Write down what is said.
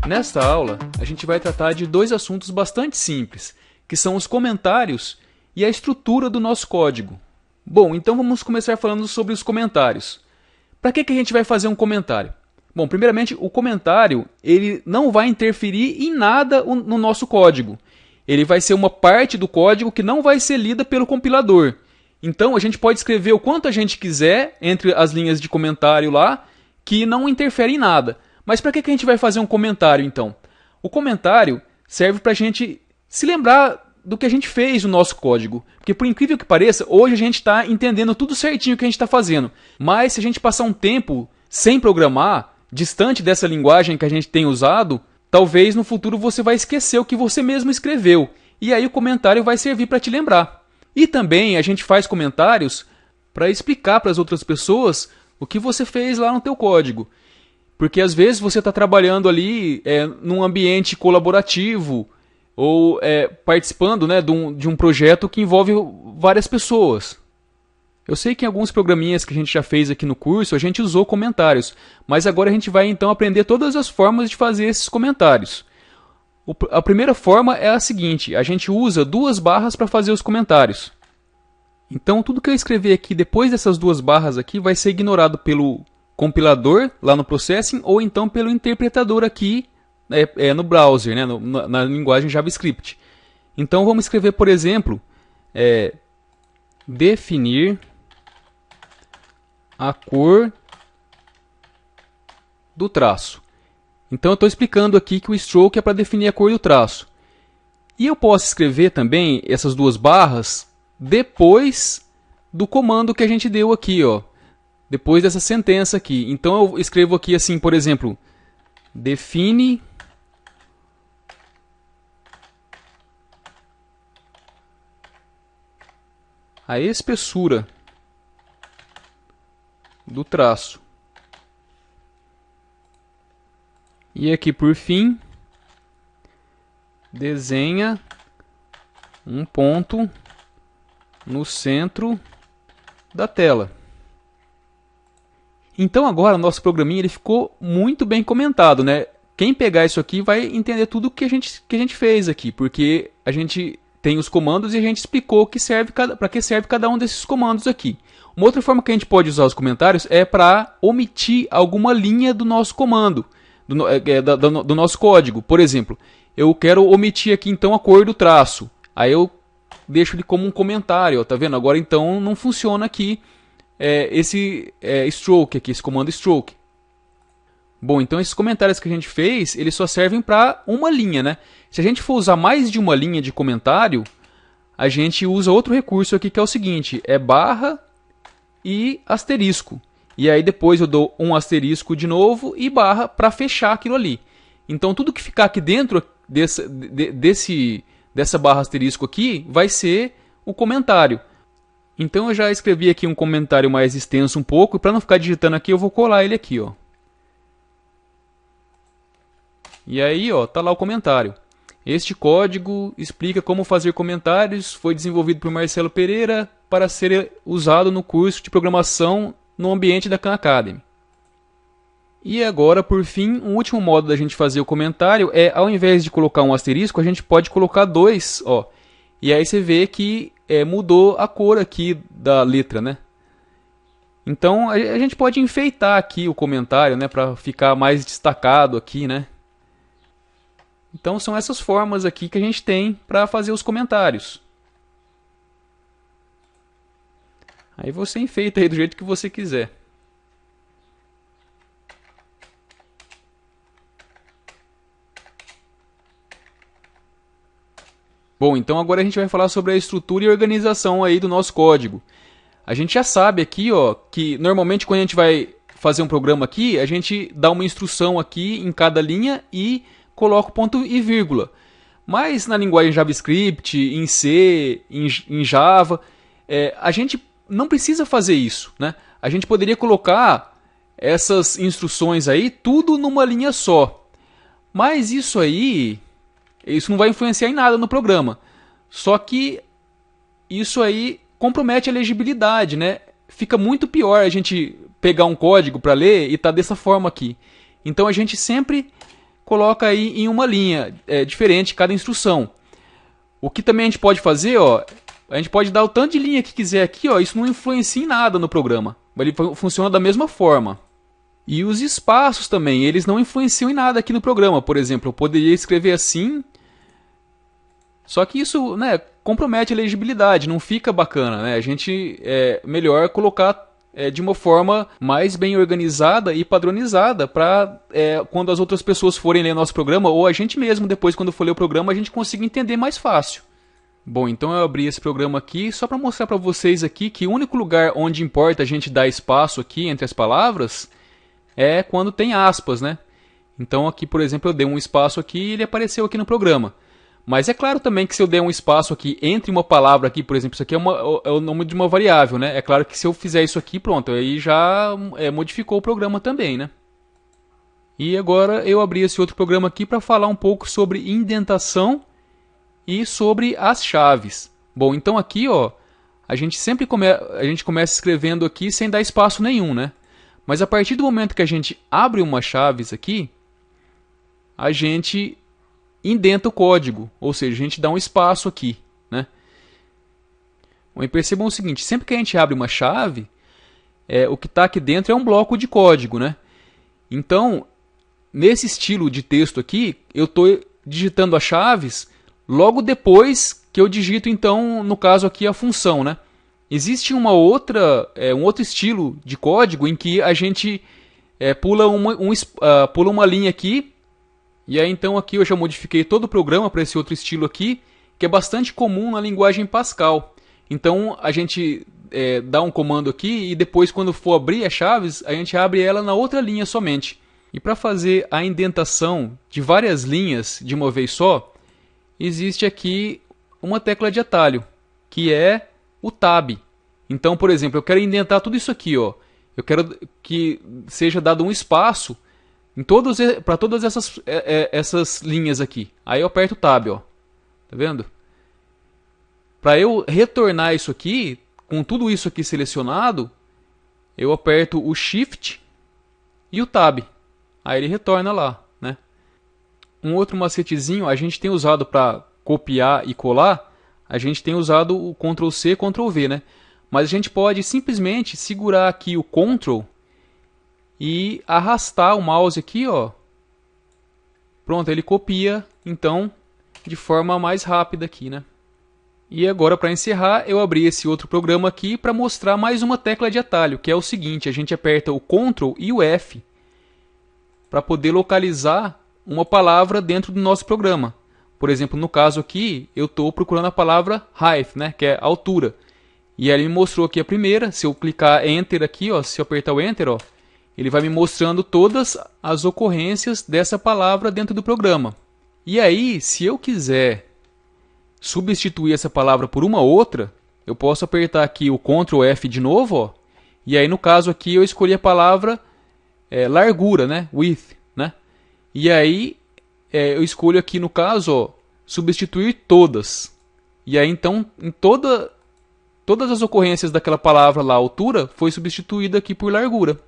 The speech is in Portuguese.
Nesta aula, a gente vai tratar de dois assuntos bastante simples, que são os comentários e a estrutura do nosso código. Bom, então vamos começar falando sobre os comentários. Para que a gente vai fazer um comentário? Bom, primeiramente, o comentário ele não vai interferir em nada no nosso código. Ele vai ser uma parte do código que não vai ser lida pelo compilador. Então, a gente pode escrever o quanto a gente quiser entre as linhas de comentário lá, que não interfere em nada. Mas para que a gente vai fazer um comentário, então? O comentário serve para a gente se lembrar do que a gente fez no nosso código. Porque, por incrível que pareça, hoje a gente está entendendo tudo certinho o que a gente está fazendo. Mas se a gente passar um tempo sem programar, distante dessa linguagem que a gente tem usado, talvez no futuro você vai esquecer o que você mesmo escreveu. E aí o comentário vai servir para te lembrar. E também a gente faz comentários para explicar para as outras pessoas o que você fez lá no teu código. Porque às vezes você está trabalhando ali num ambiente colaborativo ou participando, né, de um projeto que envolve várias pessoas. Eu sei que em alguns programinhas que a gente já fez aqui no curso a gente usou comentários, mas agora a gente vai então aprender todas as formas de fazer esses comentários. A primeira forma é a seguinte: a gente usa duas barras para fazer os comentários. Então tudo que eu escrever aqui depois dessas duas barras aqui vai ser ignorado pelo compilador lá no processing ou então pelo interpretador aqui no browser, né, na linguagem JavaScript. Então vamos escrever, por exemplo, definir a cor do traço. Então eu estou explicando aqui que o stroke é para definir a cor do traço. E eu posso escrever também essas duas barras depois do comando que a gente deu aqui, ó. Depois dessa sentença aqui. Então eu escrevo aqui assim, por exemplo, define a espessura do traço. E aqui por fim, desenha um ponto no centro da tela. Então agora o nosso programinha ele ficou muito bem comentado, né? Quem pegar isso aqui vai entender tudo que a gente fez aqui, porque a gente tem os comandos e a gente explicou para que serve cada um desses comandos aqui. Uma outra forma que a gente pode usar os comentários é para omitir alguma linha do nosso comando, do nosso código. Por exemplo, eu quero omitir aqui então a cor do traço. Aí eu deixo ele como um comentário, ó, tá vendo? Agora então não funciona aqui esse stroke aqui, esse comando stroke. Bom, então esses comentários que a gente fez, eles só servem para uma linha, né? Se a gente for usar mais de uma linha de comentário, a gente usa outro recurso aqui que é o seguinte, barra e asterisco. E aí depois eu dou um asterisco de novo e barra para fechar aquilo ali. Então tudo que ficar aqui dentro dessa barra asterisco aqui vai ser o comentário. Então eu já escrevi aqui um comentário mais extenso um pouco, e para não ficar digitando aqui eu vou colar ele aqui, ó. E aí, ó, tá lá o comentário. Este código explica como fazer comentários, foi desenvolvido por Marcelo Pereira para ser usado no curso de programação no ambiente da Khan Academy. E agora, por fim, um último modo da gente fazer o comentário ao invés de colocar um asterisco, a gente pode colocar dois, ó. E aí você vê que mudou a cor aqui da letra, né? Então a gente pode enfeitar aqui o comentário, né, para ficar mais destacado aqui, né? Então são essas formas aqui que a gente tem para fazer os comentários. Aí você enfeita aí do jeito que você quiser. Bom, então agora a gente vai falar sobre a estrutura e organização aí do nosso código. A gente já sabe aqui, ó, que normalmente quando a gente vai fazer um programa aqui, a gente dá uma instrução aqui em cada linha e coloca o ponto e vírgula. Mas na linguagem JavaScript, em C, em Java, a gente não precisa fazer isso, né? A gente poderia colocar essas instruções aí tudo numa linha só. Mas isso não vai influenciar em nada no programa. Só que isso aí compromete a legibilidade, né? Fica muito pior a gente pegar um código para ler e tá dessa forma aqui. Então a gente sempre coloca aí em uma linha diferente cada instrução. O que também a gente pode fazer, ó, a gente pode dar o tanto de linha que quiser aqui, ó, isso não influencia em nada no programa. Ele funciona da mesma forma. E os espaços também, eles não influenciam em nada aqui no programa. Por exemplo, eu poderia escrever assim, só que isso, né, compromete a legibilidade, não fica bacana, né? A gente melhor colocar de uma forma mais bem organizada e padronizada para quando as outras pessoas forem ler nosso programa, ou a gente mesmo depois quando for ler o programa, a gente consiga entender mais fácil. Bom, então eu abri esse programa aqui só para mostrar para vocês aqui que o único lugar onde importa a gente dar espaço aqui entre as palavras é quando tem aspas, né? Então aqui, por exemplo, eu dei um espaço aqui e ele apareceu aqui no programa. Mas é claro também que se eu der um espaço aqui entre uma palavra aqui, por exemplo, isso aqui é o nome de uma variável, né? É claro que se eu fizer isso aqui, pronto, aí já modificou o programa também, né? E agora eu abri esse outro programa aqui para falar um pouco sobre indentação e sobre as chaves. Bom, então aqui, ó, a gente começa escrevendo aqui sem dar espaço nenhum, né? Mas a partir do momento que a gente abre uma chaves aqui, a gente indenta o código, ou seja, a gente dá um espaço aqui, né? Bom, e percebam o seguinte, sempre que a gente abre uma chave, o que está aqui dentro é um bloco de código, né? Então, nesse estilo de texto aqui, eu estou digitando as chaves logo depois que eu digito, então, no caso aqui, a função, né? Existe um outro estilo de código em que a gente pula uma linha aqui, e aí então aqui eu já modifiquei todo o programa para esse outro estilo aqui, que é bastante comum na linguagem Pascal. Então a gente dá um comando aqui e depois quando for abrir as chaves, a gente abre ela na outra linha somente. E para fazer a indentação de várias linhas de uma vez só, existe aqui uma tecla de atalho, que é o Tab. Então, por exemplo, eu quero indentar tudo isso aqui, ó. Eu quero que seja dado um espaço para todas essas linhas aqui. Aí eu aperto o Tab, ó. Tá vendo? Para eu retornar isso aqui, com tudo isso aqui selecionado, eu aperto o Shift e o Tab. Aí ele retorna lá, né? Um outro macetezinho, a gente tem usado para copiar e colar, a gente tem usado o Ctrl+C, Ctrl+V, né? Mas a gente pode simplesmente segurar aqui o Ctrl e arrastar o mouse aqui, ó. Pronto, ele copia, então, de forma mais rápida aqui, né? E agora, para encerrar, eu abri esse outro programa aqui para mostrar mais uma tecla de atalho, que é o seguinte, a gente aperta o Ctrl e o F para poder localizar uma palavra dentro do nosso programa. Por exemplo, no caso aqui, eu estou procurando a palavra height, né, que é altura. E aí ele me mostrou aqui a primeira. Se eu clicar Enter aqui, ó, se eu apertar o Enter, ó, ele vai me mostrando todas as ocorrências dessa palavra dentro do programa. E aí, se eu quiser substituir essa palavra por uma outra, eu posso apertar aqui o Ctrl F de novo, ó, e aí no caso aqui eu escolhi a palavra largura, né, width, né? E aí eu escolho aqui no caso, ó, substituir todas. E aí então em todas as ocorrências daquela palavra lá, altura, foi substituída aqui por largura.